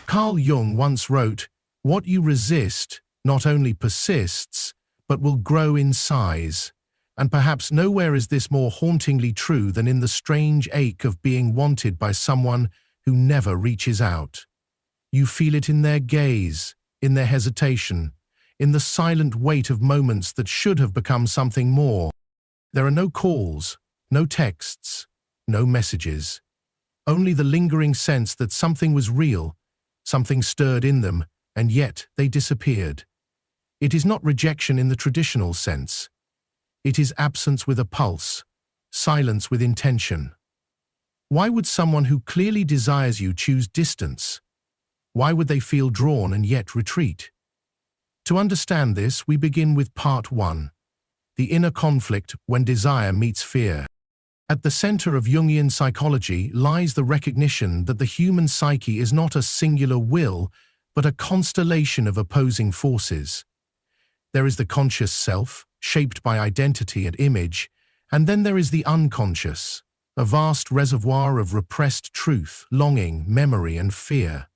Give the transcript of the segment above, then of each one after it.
Carl Jung once wrote, "What you resist not only persists, but will grow in size." And perhaps nowhere is this more hauntingly true than in the strange ache of being wanted by someone who never reaches out. You feel it in their gaze, in their hesitation, in the silent weight of moments that should have become something more. There are no calls, no texts, no messages. Only the lingering sense that something was real, something stirred in them, and yet they disappeared. It is not rejection in the traditional sense. It is absence with a pulse, silence with intention. Why would someone who clearly desires you choose distance? Why would they feel drawn and yet retreat? To understand this, we begin with part 1, the inner conflict when desire meets fear. At the center of Jungian psychology lies the recognition that the human psyche is not a singular will, but a constellation of opposing forces. There is the conscious self, shaped by identity and image, and then there is the unconscious, a vast reservoir of repressed truth, longing, memory, and fear.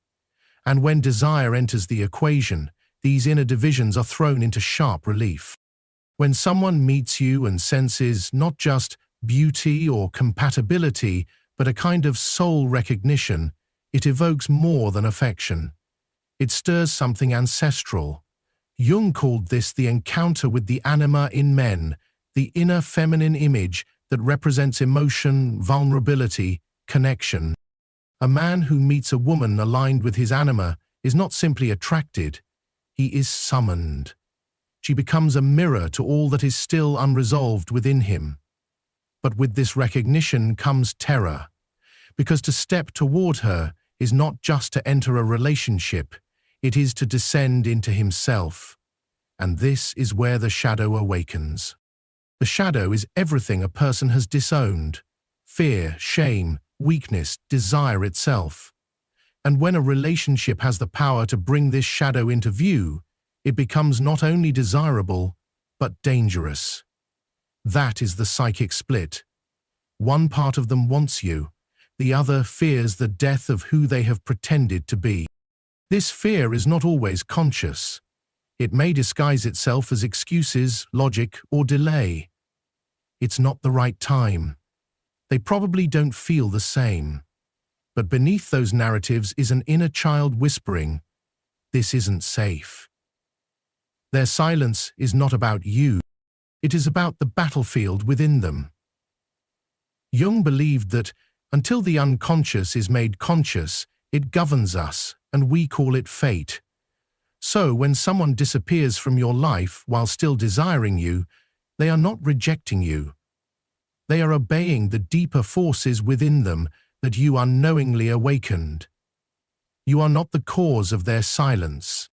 And when desire enters the equation, these inner divisions are thrown into sharp relief. When someone meets you and senses not just beauty or compatibility, but a kind of soul recognition, it evokes more than affection. It stirs something ancestral. Jung called this the encounter with the anima in men, the inner feminine image that represents emotion, vulnerability, connection. A man who meets a woman aligned with his anima is not simply attracted, he is summoned. She becomes a mirror to all that is still unresolved within him. But with this recognition comes terror, because to step toward her is not just to enter a relationship, it is to descend into himself. And this is where the shadow awakens. The shadow is everything a person has disowned: fear, shame, weakness, desire itself. And when a relationship has the power to bring this shadow into view, it becomes not only desirable, but dangerous. That is the psychic split. One part of them wants you, the other fears the death of who they have pretended to be. This fear is not always conscious. It may disguise itself as excuses, logic, or delay. It's not the right time. They probably don't feel the same. But beneath those narratives is an inner child whispering, "This isn't safe." Their silence is not about you. It is about the battlefield within them. Jung believed that until the unconscious is made conscious, it governs us, and we call it fate. So when someone disappears from your life while still desiring you, they are not rejecting you. They are obeying the deeper forces within them that you unknowingly awakened. You are not the cause of their silence.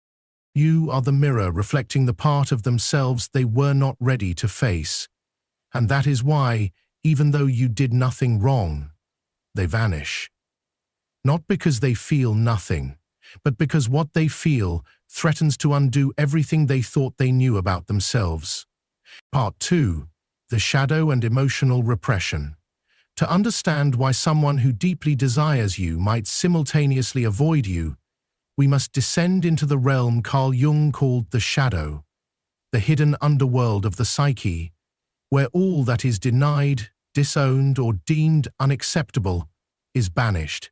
You are the mirror reflecting the part of themselves they were not ready to face. And that is why, even though you did nothing wrong, they vanish. Not because they feel nothing, but because what they feel threatens to undo everything they thought they knew about themselves. Part 2. The shadow and emotional repression. To understand why someone who deeply desires you might simultaneously avoid you, we must descend into the realm Carl Jung called the shadow, the hidden underworld of the psyche, where all that is denied, disowned, or deemed unacceptable is banished.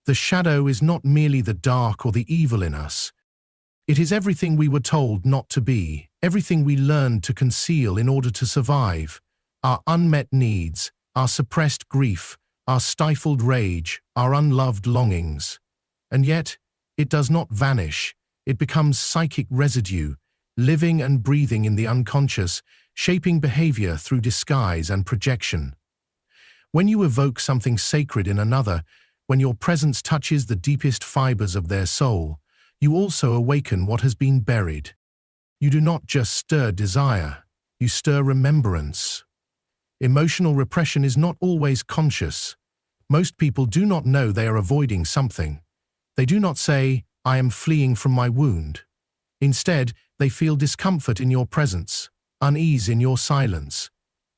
The shadow is not merely the dark or the evil in us. It is everything we were told not to be, everything we learned to conceal in order to survive, our unmet needs, our suppressed grief, our stifled rage, our unloved longings. And yet, it does not vanish. It becomes psychic residue, living and breathing in the unconscious, shaping behavior through disguise and projection. When you evoke something sacred in another, when your presence touches the deepest fibers of their soul, you also awaken what has been buried. You do not just stir desire, you stir remembrance. Emotional repression is not always conscious. Most people do not know they are avoiding something. They do not say, "I am fleeing from my wound." Instead, they feel discomfort in your presence, unease in your silence,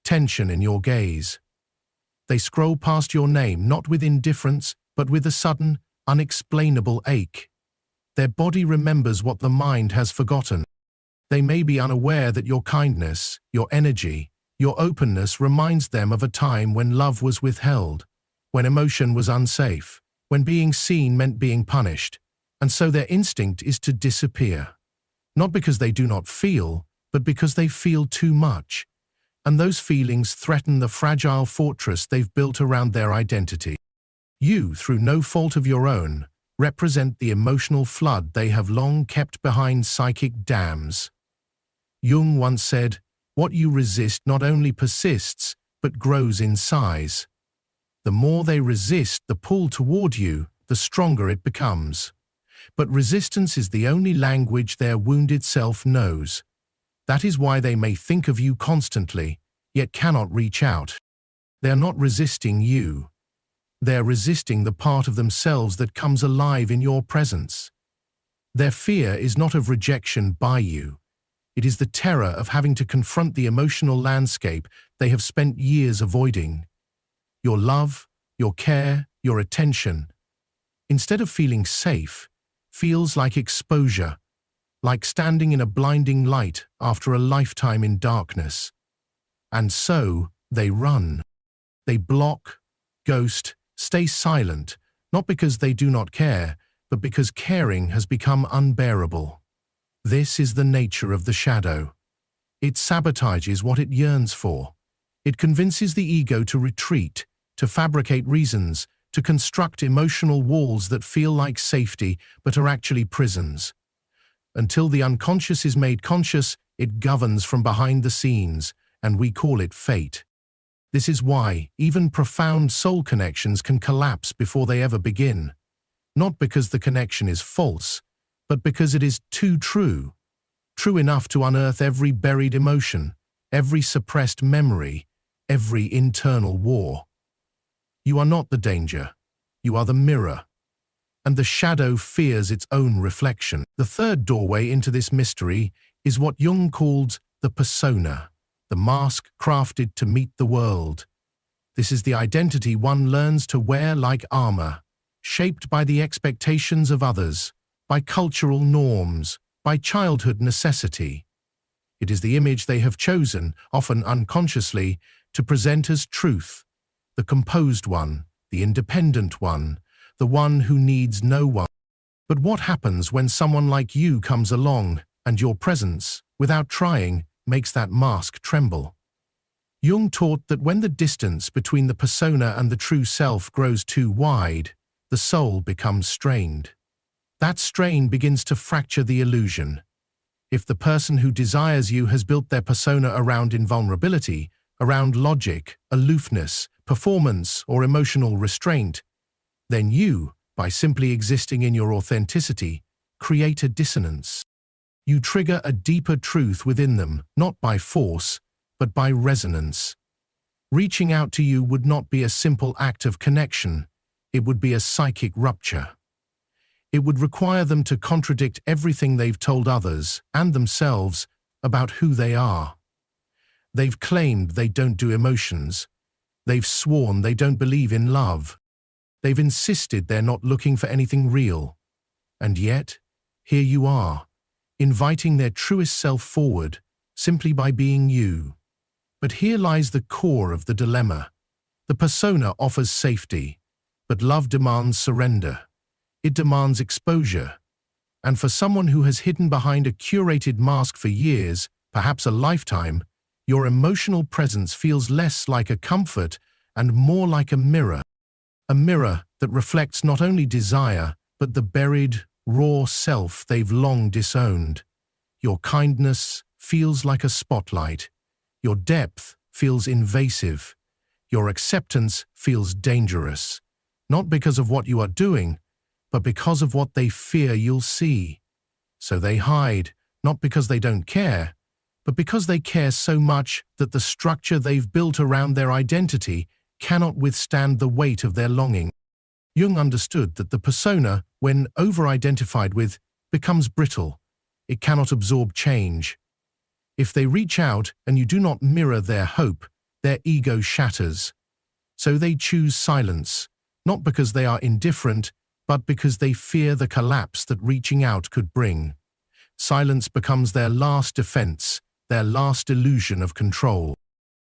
tension in your gaze. They scroll past your name not with indifference, but with a sudden, unexplainable ache. Their body remembers what the mind has forgotten. They may be unaware that your kindness, your energy, your openness reminds them of a time when love was withheld, when emotion was unsafe, when being seen meant being punished, and so their instinct is to disappear. Not because they do not feel, but because they feel too much, and those feelings threaten the fragile fortress they've built around their identity. You, through no fault of your own, represent the emotional flood they have long kept behind psychic dams. Jung once said, "What you resist not only persists, but grows in size." The more they resist the pull toward you, the stronger it becomes. But resistance is the only language their wounded self knows. That is why they may think of you constantly, yet cannot reach out. They are not resisting you. They are resisting the part of themselves that comes alive in your presence. Their fear is not of rejection by you. It is the terror of having to confront the emotional landscape they have spent years avoiding. Your love, your care, your attention, instead of feeling safe, feels like exposure, like standing in a blinding light after a lifetime in darkness. And so they run. They block, ghost, stay silent, not because they do not care, but because caring has become unbearable. This is the nature of the shadow. It sabotages what it yearns for. It convinces the ego to retreat, to fabricate reasons, to construct emotional walls that feel like safety but are actually prisons. Until the unconscious is made conscious, it governs from behind the scenes, and we call it fate. This is why even profound soul connections can collapse before they ever begin. Not because the connection is false, but because it is too true. True enough to unearth every buried emotion, every suppressed memory, every internal war. You are not the danger. You are the mirror. And the shadow fears its own reflection. The third doorway into this mystery is what Jung called the persona, the mask crafted to meet the world. This is the identity one learns to wear like armor, shaped by the expectations of others, by cultural norms, by childhood necessity. It is the image they have chosen, often unconsciously, to present as truth, the composed one, the independent one, the one who needs no one. But what happens when someone like you comes along, and your presence, without trying, makes that mask tremble? Jung taught that when the distance between the persona and the true self grows too wide, the soul becomes strained. That strain begins to fracture the illusion. If the person who desires you has built their persona around invulnerability, around logic, aloofness, performance, or emotional restraint, then you, by simply existing in your authenticity, create a dissonance. You trigger a deeper truth within them, not by force, but by resonance. Reaching out to you would not be a simple act of connection, it would be a psychic rupture. It would require them to contradict everything they've told others and themselves about who they are. They've claimed they don't do emotions. They've sworn they don't believe in love. They've insisted they're not looking for anything real. And yet, here you are, inviting their truest self forward simply by being you. But here lies the core of the dilemma. The persona offers safety, but love demands surrender. It demands exposure. And for someone who has hidden behind a curated mask for years, perhaps a lifetime, your emotional presence feels less like a comfort and more like a mirror that reflects not only desire, but the buried, raw self they've long disowned. Your kindness feels like a spotlight. Your depth feels invasive. Your acceptance feels dangerous, not because of what you are doing, but because of what they fear you'll see. So they hide, not because they don't care, but because they care so much that the structure they've built around their identity cannot withstand the weight of their longing. Jung understood that the persona, when over-identified with, becomes brittle. It cannot absorb change. If they reach out and you do not mirror their hope, their ego shatters. So they choose silence, not because they are indifferent, but because they fear the collapse that reaching out could bring. Silence becomes their last defense, their last illusion of control.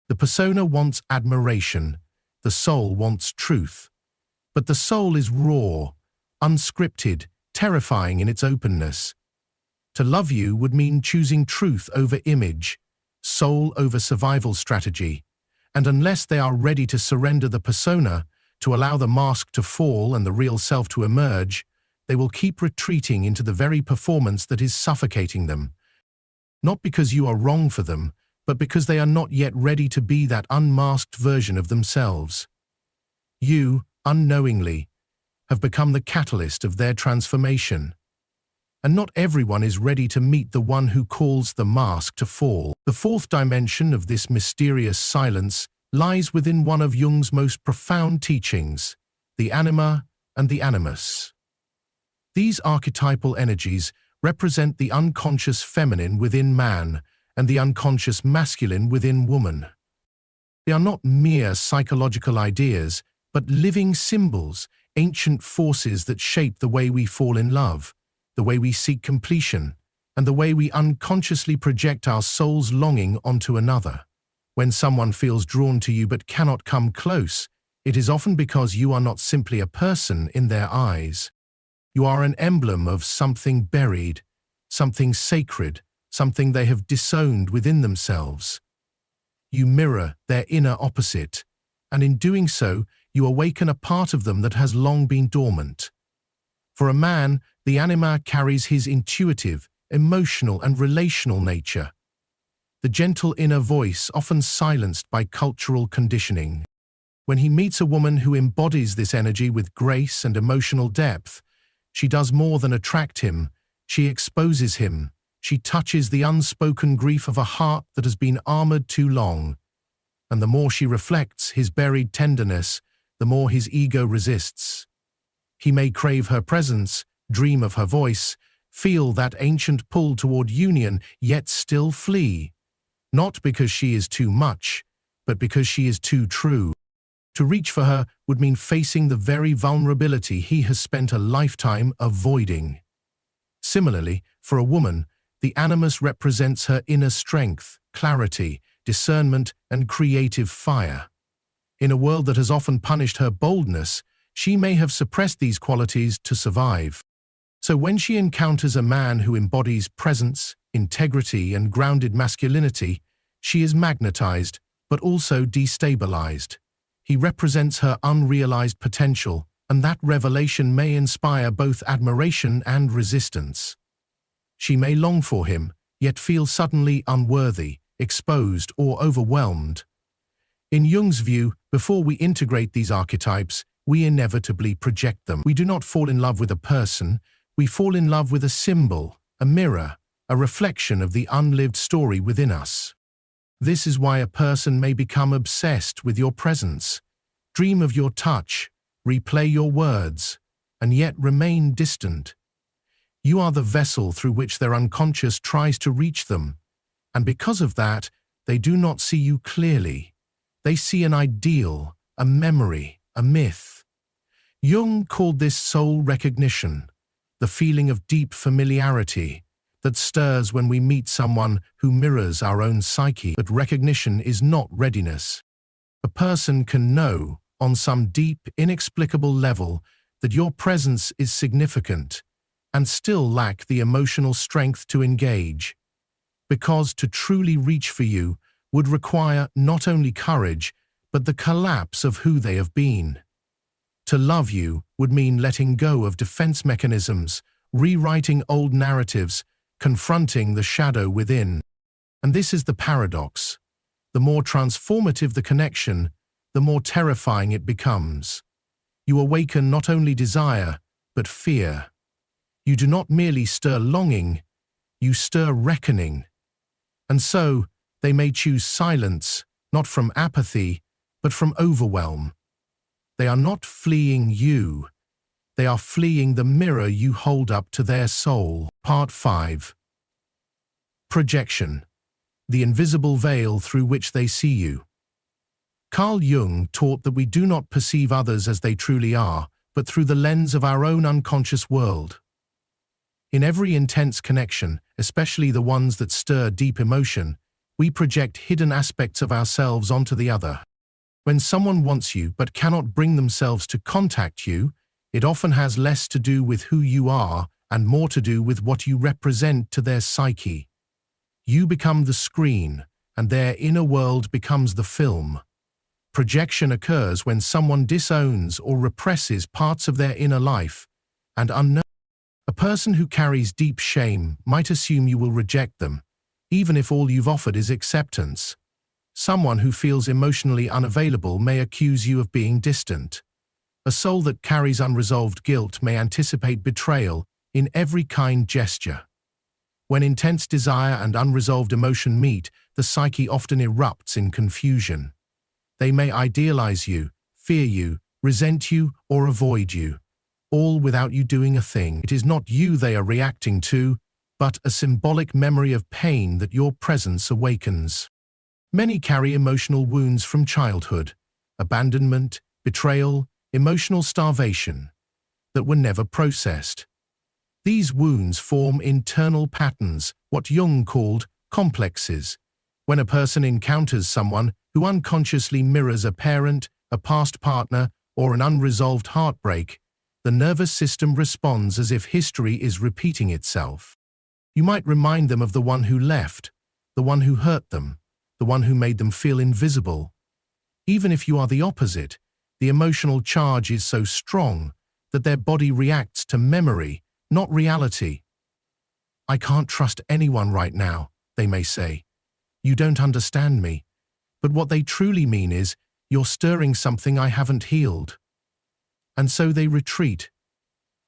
The persona wants admiration, the soul wants truth. But the soul is raw, unscripted, terrifying in its openness. To love you would mean choosing truth over image, soul over survival strategy, and unless they are ready to surrender the persona, to allow the mask to fall and the real self to emerge, they will keep retreating into the very performance that is suffocating them. Not because you are wrong for them, but because they are not yet ready to be that unmasked version of themselves. You, unknowingly, have become the catalyst of their transformation. And not everyone is ready to meet the one who calls the mask to fall. The fourth dimension of this mysterious silence lies within one of Jung's most profound teachings, the anima and the animus. These archetypal energies represent the unconscious feminine within man and the unconscious masculine within woman. They are not mere psychological ideas, but living symbols, ancient forces that shape the way we fall in love, the way we seek completion, and the way we unconsciously project our soul's longing onto another. When someone feels drawn to you but cannot come close, it is often because you are not simply a person in their eyes. You are an emblem of something buried, something sacred, something they have disowned within themselves. You mirror their inner opposite, and in doing so, you awaken a part of them that has long been dormant. For a man, the anima carries his intuitive, emotional, and relational nature. The gentle inner voice often silenced by cultural conditioning. When he meets a woman who embodies this energy with grace and emotional depth, she does more than attract him, she exposes him. She touches the unspoken grief of a heart that has been armored too long. And the more she reflects his buried tenderness, the more his ego resists. He may crave her presence, dream of her voice, feel that ancient pull toward union, yet still flee. Not because she is too much, but because she is too true. To reach for her would mean facing the very vulnerability he has spent a lifetime avoiding. Similarly, for a woman, the animus represents her inner strength, clarity, discernment, and creative fire. In a world that has often punished her boldness, she may have suppressed these qualities to survive. So when she encounters a man who embodies presence, integrity, and grounded masculinity, she is magnetized, but also destabilized. He represents her unrealized potential, and that revelation may inspire both admiration and resistance. She may long for him, yet feel suddenly unworthy, exposed, or overwhelmed. In Jung's view, before we integrate these archetypes, we inevitably project them. We do not fall in love with a person, we fall in love with a symbol, a mirror, a reflection of the unlived story within us. This is why a person may become obsessed with your presence, dream of your touch, replay your words, and yet remain distant. You are the vessel through which their unconscious tries to reach them, and because of that, they do not see you clearly. They see an ideal, a memory, a myth. Jung called this soul recognition, the feeling of deep familiarity that stirs when we meet someone who mirrors our own psyche. But recognition is not readiness. A person can know, on some deep, inexplicable level, that your presence is significant, and still lack the emotional strength to engage. Because to truly reach for you would require not only courage, but the collapse of who they have been. To love you would mean letting go of defense mechanisms, rewriting old narratives, confronting the shadow within. And this is the paradox. The more transformative the connection, the more terrifying it becomes. You awaken not only desire, but fear. You do not merely stir longing, you stir reckoning. And so, they may choose silence, not from apathy, but from overwhelm. They are not fleeing you. They are fleeing the mirror you hold up to their soul. Part 5. Projection. The invisible veil through which they see you. Carl Jung taught that we do not perceive others as they truly are, but through the lens of our own unconscious world. In every intense connection, especially the ones that stir deep emotion, we project hidden aspects of ourselves onto the other. When someone wants you but cannot bring themselves to contact you, it often has less to do with who you are and more to do with what you represent to their psyche. You become the screen, and their inner world becomes the film. Projection occurs when someone disowns or represses parts of their inner life, and unknown. A person who carries deep shame might assume you will reject them, even if all you've offered is acceptance. Someone who feels emotionally unavailable may accuse you of being distant. A soul that carries unresolved guilt may anticipate betrayal in every kind gesture. When intense desire and unresolved emotion meet, the psyche often erupts in confusion. They may idealize you, fear you, resent you, or avoid you, all without you doing a thing. It is not you they are reacting to, but a symbolic memory of pain that your presence awakens. Many carry emotional wounds from childhood, abandonment, betrayal, emotional starvation, that were never processed. These wounds form internal patterns, what Jung called complexes. When a person encounters someone who unconsciously mirrors a parent, a past partner, or an unresolved heartbreak, the nervous system responds as if history is repeating itself. You might remind them of the one who left, the one who hurt them, the one who made them feel invisible. Even if you are the opposite, the emotional charge is so strong that their body reacts to memory, not reality. "I can't trust anyone right now," they may say. "You don't understand me." But what they truly mean is, "You're stirring something I haven't healed." And so they retreat,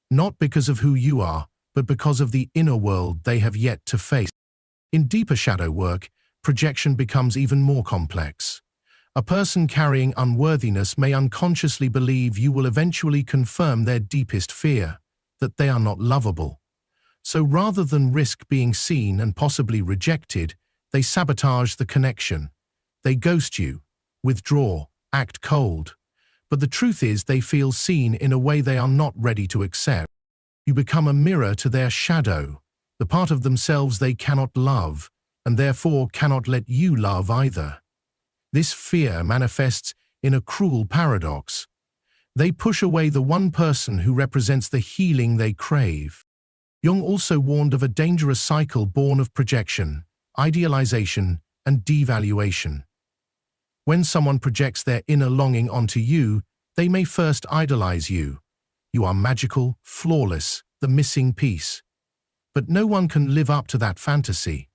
not because of who you are, but because of the inner world they have yet to face. In deeper shadow work, projection becomes even more complex. A person carrying unworthiness may unconsciously believe you will eventually confirm their deepest fear, that they are not lovable. So rather than risk being seen and possibly rejected, they sabotage the connection. They ghost you, withdraw, act cold. But the truth is they feel seen in a way they are not ready to accept. You become a mirror to their shadow, the part of themselves they cannot love, and therefore cannot let you love either. This fear manifests in a cruel paradox. They push away the one person who represents the healing they crave. Jung also warned of a dangerous cycle born of projection, idealization, and devaluation. When someone projects their inner longing onto you, they may first idolize you. You are magical, flawless, the missing piece. But no one can live up to that fantasy.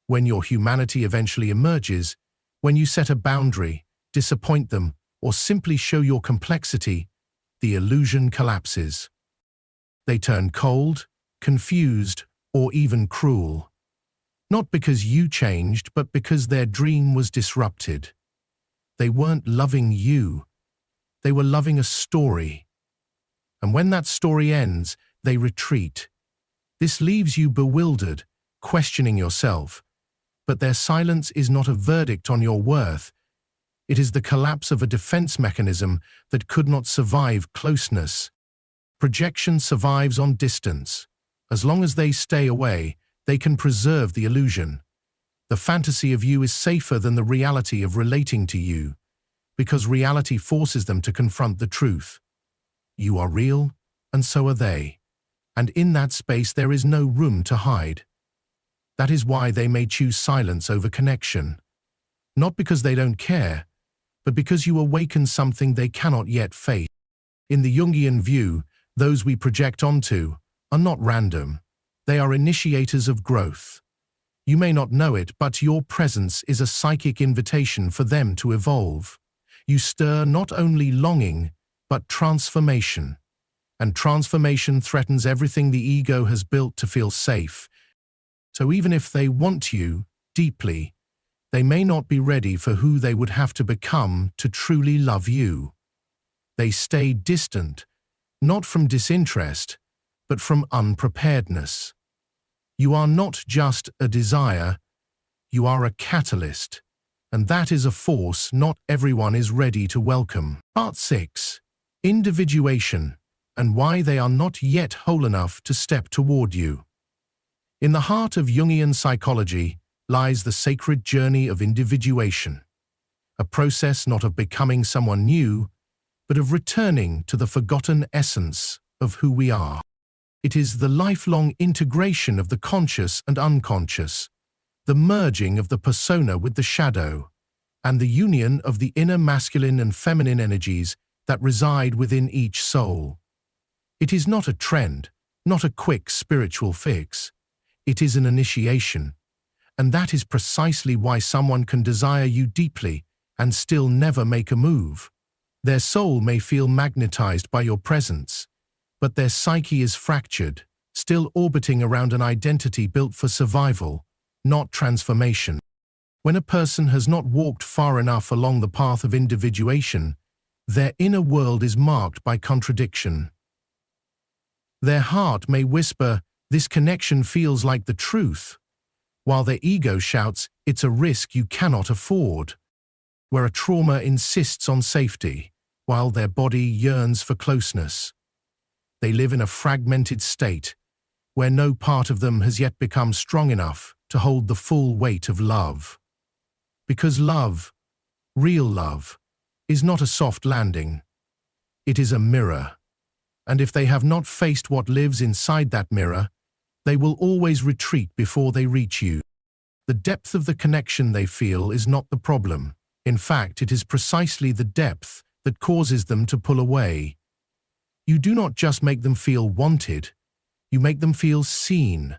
When your humanity eventually emerges, when you set a boundary, disappoint them, or simply show your complexity, the illusion collapses. They turn cold, confused, or even cruel. Not because you changed, but because their dream was disrupted. They weren't loving you. They were loving a story. And when that story ends, they retreat. This leaves you bewildered, questioning yourself. But their silence is not a verdict on your worth. It is the collapse of a defense mechanism that could not survive closeness. Projection survives on distance. As long as they stay away, they can preserve the illusion. The fantasy of you is safer than the reality of relating to you, because reality forces them to confront the truth. You are real, and so are they. And in that space there is no room to hide. That is why they may choose silence over connection. Not because they don't care, but because you awaken something they cannot yet face. In the Jungian view, those we project onto are not random. They are initiators of growth. You may not know it, but your presence is a psychic invitation for them to evolve. You stir not only longing, but transformation. And transformation threatens everything the ego has built to feel safe. So even if they want you deeply, they may not be ready for who they would have to become to truly love you. They stay distant, not from disinterest, but from unpreparedness. You are not just a desire, you are a catalyst, and that is a force not everyone is ready to welcome. Part 6. Individuation, and why they are not yet whole enough to step toward you. In the heart of Jungian psychology lies the sacred journey of individuation, a process not of becoming someone new, but of returning to the forgotten essence of who we are. It is the lifelong integration of the conscious and unconscious, the merging of the persona with the shadow, and the union of the inner masculine and feminine energies that reside within each soul. It is not a trend, not a quick spiritual fix. It is an initiation, and that is precisely why someone can desire you deeply and still never make a move. Their soul may feel magnetized by your presence, but their psyche is fractured, still orbiting around an identity built for survival, not transformation. When a person has not walked far enough along the path of individuation, their inner world is marked by contradiction. Their heart may whisper, "This connection feels like the truth," while their ego shouts, "It's a risk you cannot afford." Where a trauma insists on safety, while their body yearns for closeness. They live in a fragmented state, where no part of them has yet become strong enough to hold the full weight of love. Because love, real love, is not a soft landing. It is a mirror. And if they have not faced what lives inside that mirror, they will always retreat before they reach you. The depth of the connection they feel is not the problem. In fact, it is precisely the depth that causes them to pull away. You do not just make them feel wanted, you make them feel seen.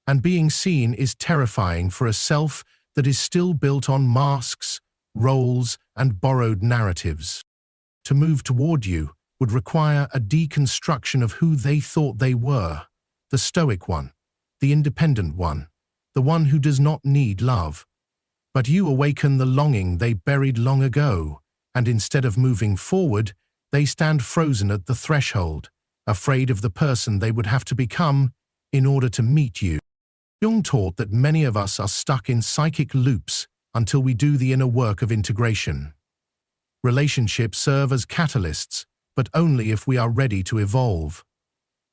And being seen is terrifying for a self that is still built on masks, roles, and borrowed narratives. To move toward you would require a deconstruction of who they thought they were, the stoic one, the independent one, the one who does not need love. But you awaken the longing they buried long ago, and instead of moving forward, they stand frozen at the threshold, afraid of the person they would have to become in order to meet you. Jung taught that many of us are stuck in psychic loops until we do the inner work of integration. Relationships serve as catalysts, but only if we are ready to evolve.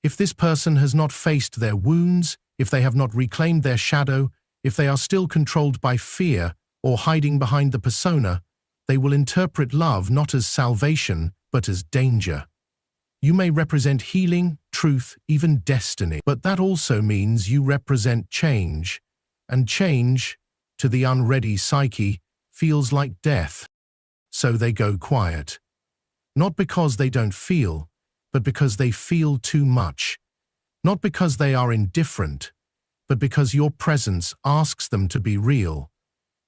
If this person has not faced their wounds, if they have not reclaimed their shadow, if they are still controlled by fear or hiding behind the persona, they will interpret love not as salvation, but as danger. You may represent healing, truth, even destiny, but that also means you represent change, and change, to the unready psyche, feels like death. So they go quiet. Not because they don't feel, but because they feel too much. Not because they are indifferent, but because your presence asks them to be real.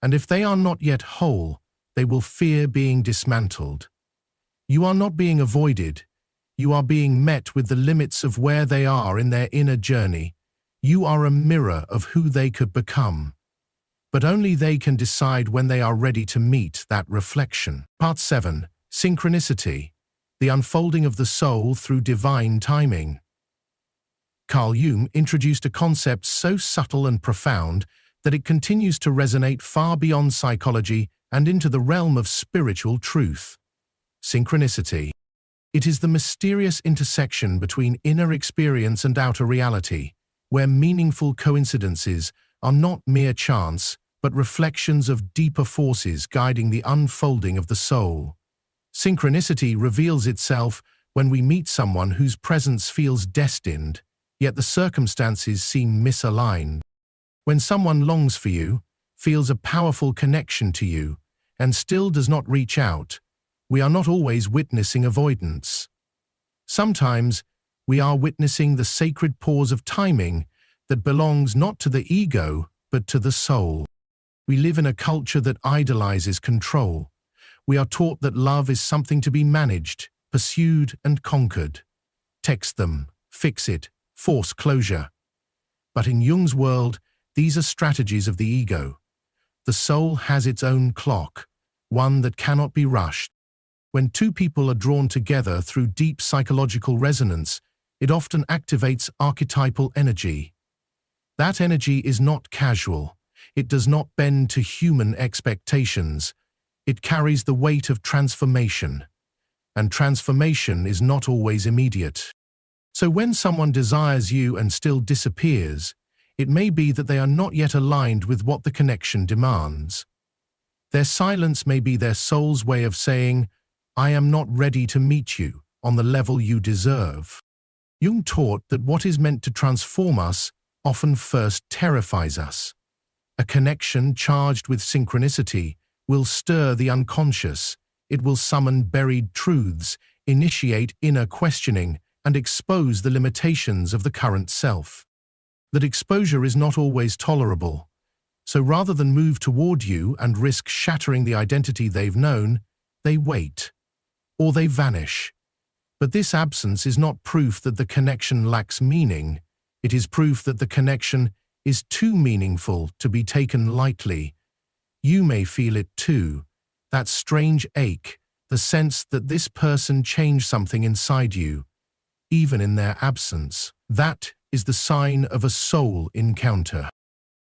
And if they are not yet whole, they will fear being dismantled. You are not being avoided. You are being met with the limits of where they are in their inner journey. You are a mirror of who they could become. But only they can decide when they are ready to meet that reflection. Part 7. Synchronicity. The unfolding of the soul through divine timing. Carl Jung introduced a concept so subtle and profound that it continues to resonate far beyond psychology and into the realm of spiritual truth. Synchronicity. It is the mysterious intersection between inner experience and outer reality, where meaningful coincidences are not mere chance, but reflections of deeper forces guiding the unfolding of the soul. Synchronicity reveals itself when we meet someone whose presence feels destined, yet the circumstances seem misaligned. When someone longs for you, feels a powerful connection to you, and still does not reach out, we are not always witnessing avoidance. Sometimes, we are witnessing the sacred pause of timing that belongs not to the ego, but to the soul. We live in a culture that idolizes control. We are taught that love is something to be managed, pursued, and conquered. Text them, fix it, force closure. But in Jung's world, these are strategies of the ego. The soul has its own clock, one that cannot be rushed. When two people are drawn together through deep psychological resonance, it often activates archetypal energy. That energy is not casual. It does not bend to human expectations. It carries the weight of transformation. and transformation is not always immediate. So when someone desires you and still disappears, it may be that they are not yet aligned with what the connection demands. Their silence may be their soul's way of saying, "I am not ready to meet you on the level you deserve." Jung taught that what is meant to transform us often first terrifies us. A connection charged with synchronicity will stir the unconscious. It will summon buried truths, initiate inner questioning, and expose the limitations of the current self. That exposure is not always tolerable. So rather than move toward you and risk shattering the identity they've known, they wait. Or they vanish. But this absence is not proof that the connection lacks meaning. It is proof that the connection is too meaningful to be taken lightly. You may feel it too, that strange ache, the sense that this person changed something inside you, even in their absence. That is the sign of a soul encounter.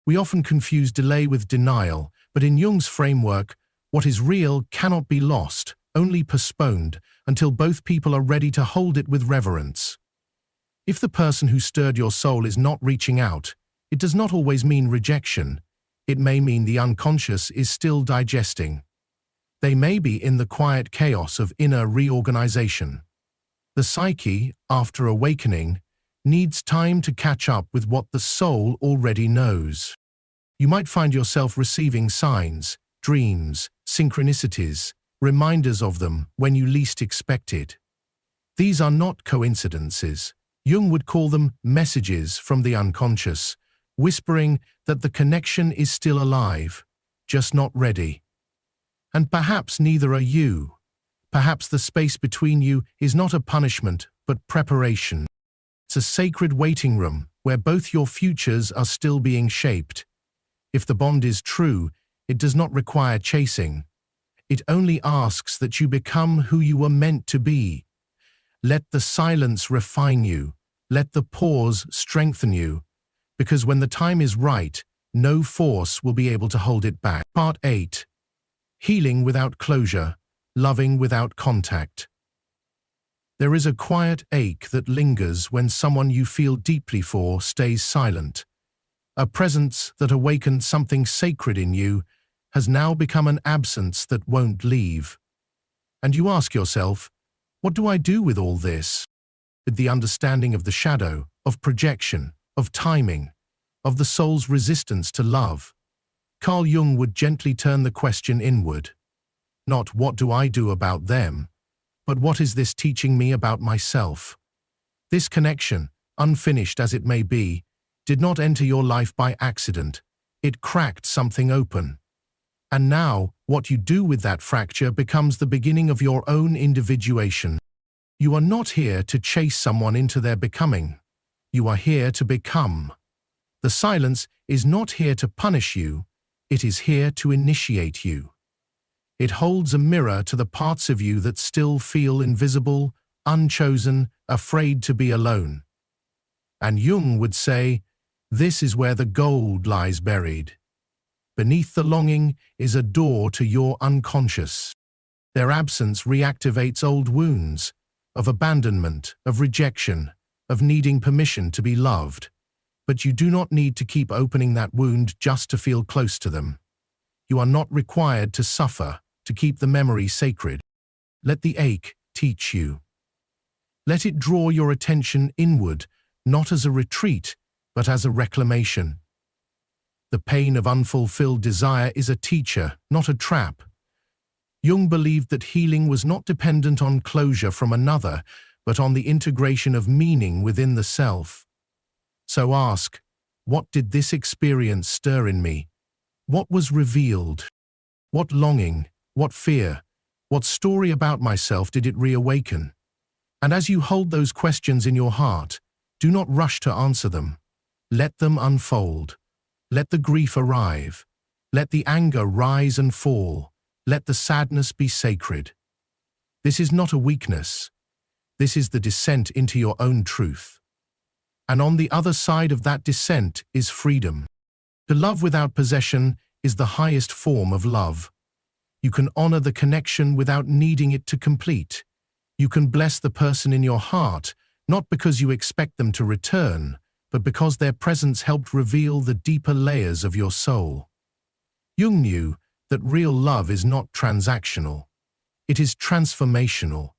We often confuse delay with denial, but in Jung's framework, what is real cannot be lost, only postponed, until both people are ready to hold it with reverence. If the person who stirred your soul is not reaching out, it does not always mean rejection. It may mean the unconscious is still digesting. They may be in the quiet chaos of inner reorganization. The psyche, after awakening, needs time to catch up with what the soul already knows. You might find yourself receiving signs, dreams, synchronicities, reminders of them when you least expect it. These are not coincidences. Jung would call them messages from the unconscious, whispering that the connection is still alive, just not ready. And perhaps neither are you. Perhaps the space between you is not a punishment, but preparation. It's a sacred waiting room where both your futures are still being shaped. If the bond is true, it does not require chasing. It only asks that you become who you were meant to be. Let the silence refine you. Let the pause strengthen you. Because when the time is right, no force will be able to hold it back. Part 8. Healing without closure, loving without contact. There is a quiet ache that lingers when someone you feel deeply for stays silent. A presence that awakened something sacred in you has now become an absence that won't leave. And you ask yourself, what do I do with all this? With the understanding of the shadow, of projection, of timing, of the soul's resistance to love, Carl Jung would gently turn the question inward. Not what do I do about them, but what is this teaching me about myself? This connection, unfinished as it may be, did not enter your life by accident. It cracked something open. And now, what you do with that fracture becomes the beginning of your own individuation. You are not here to chase someone into their becoming. You are here to become. The silence is not here to punish you. It is here to initiate you. It holds a mirror to the parts of you that still feel invisible, unchosen, afraid to be alone. And Jung would say, this is where the gold lies buried. Beneath the longing is a door to your unconscious. Their absence reactivates old wounds, of abandonment, of rejection, of needing permission to be loved. But you do not need to keep opening that wound just to feel close to them. You are not required to suffer to keep the memory sacred. Let the ache teach you. Let it draw your attention inward, not as a retreat, but as a reclamation. The pain of unfulfilled desire is a teacher, not a trap. Jung believed that healing was not dependent on closure from another, but on the integration of meaning within the self. So ask, what did this experience stir in me? What was revealed? What longing, what fear, what story about myself did it reawaken? And as you hold those questions in your heart, do not rush to answer them. Let them unfold. Let the grief arrive. Let the anger rise and fall. Let the sadness be sacred. This is not a weakness. This is the descent into your own truth. And on the other side of that descent is freedom. To love without possession is the highest form of love. You can honor the connection without needing it to complete. You can bless the person in your heart, not because you expect them to return, but because their presence helped reveal the deeper layers of your soul. Jung knew that real love is not transactional. It is transformational.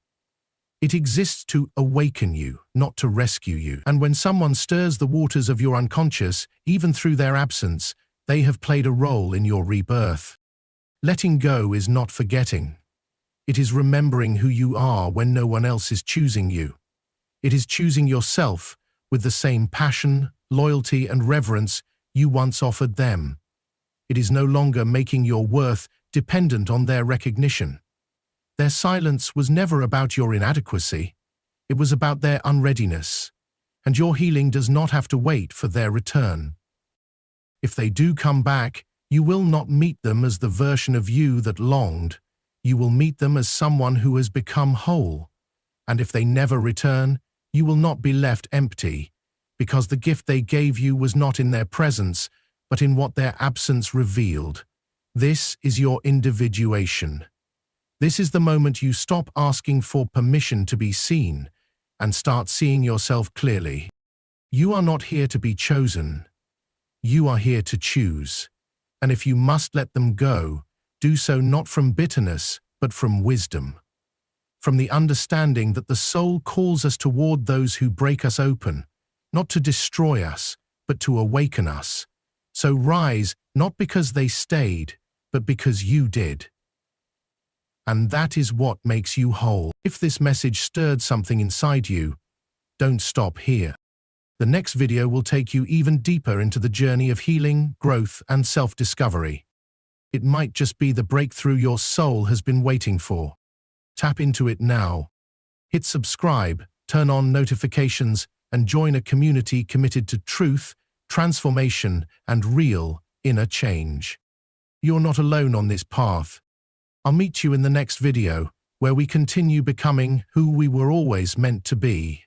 It exists to awaken you, not to rescue you. And when someone stirs the waters of your unconscious, even through their absence, they have played a role in your rebirth. Letting go is not forgetting. It is remembering who you are when no one else is choosing you. It is choosing yourself with the same passion, loyalty, and reverence you once offered them. It is no longer making your worth dependent on their recognition. Their silence was never about your inadequacy. It was about their unreadiness, and your healing does not have to wait for their return. If they do come back, you will not meet them as the version of you that longed. You will meet them as someone who has become whole. And if they never return, you will not be left empty, because the gift they gave you was not in their presence, but in what their absence revealed. This is your individuation. This is the moment you stop asking for permission to be seen and start seeing yourself clearly. You are not here to be chosen. You are here to choose. And if you must let them go, do so not from bitterness, but from wisdom. From the understanding that the soul calls us toward those who break us open, not to destroy us, but to awaken us. So rise, not because they stayed, but because you did. And that is what makes you whole. If this message stirred something inside you, don't stop here. The next video will take you even deeper into the journey of healing, growth, and self-discovery. It might just be the breakthrough your soul has been waiting for. Tap into it now. Hit subscribe, turn on notifications, and join a community committed to truth, transformation, and real inner change. You're not alone on this path. I'll meet you in the next video, where we continue becoming who we were always meant to be.